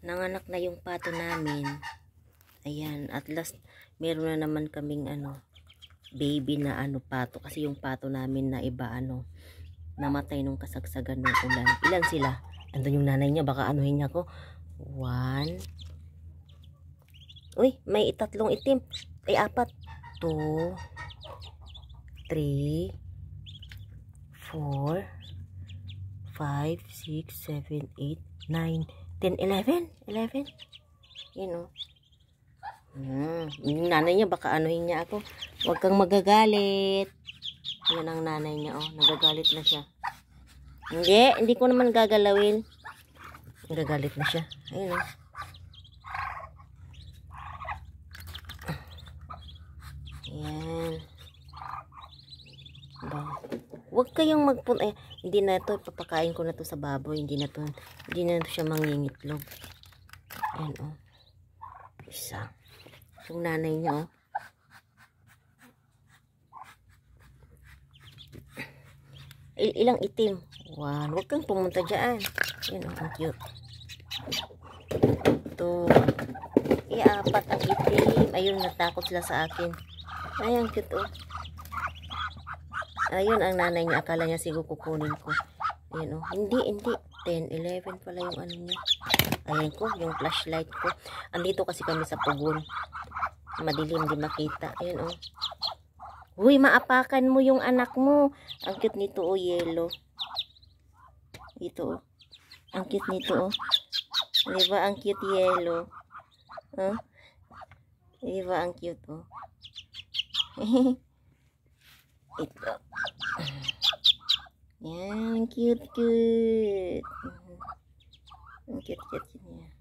nanganak na yung pato namin. Ayan, at last meron na naman kaming baby na pato, kasi yung pato namin na iba namatay nung kasagsagan ng ulan. Ilan sila? Andun yung nanay niya, baka anuhin niya ko. 1. Uy, may tatlong itim. Ay, 4. 2, 3, 4, 5, 6, 7, 8, 9, 10, 11. 11. Yun o. Yung nanay niya, baka anuhin niya ako. Huwag kang magagalit. Yan ang nanay niya, oh. Nagagalit na siya. Hindi ko naman gagalawin. Nagagalit na siya. Ayun, oh. Ayan. Huwag kayong magpunta. Hindi na ito. Papakain ko na to sa baboy. Hindi na to siya mangingitlog. Ayan, oh. Isa. Yung nanay niya, oh. Ilang itim? 1. Huwag kang pumunta dyan. Ayan, oh. Ang cute. 2. 4 ang itim. Ayun, natakot sila sa akin. Ay, ang cute, oh. Ayun, ang nanay niya. Akala niya siguro kukunin ko. Ayan, oh. Hindi. 10, 11 pala yung niya. Ayan ko, yung flashlight ko. Andito kasi kami sa pugon. Madilim, di makita. Ayan, oh. Uy, maapakan mo yung anak mo. Ang cute nito, oh, yellow. Ito, oh. Ang cute nito, oh. Diba, ang cute yellow. Huh? Diba, ang cute, oh. Ito. Yan, cute. Ang cute niya.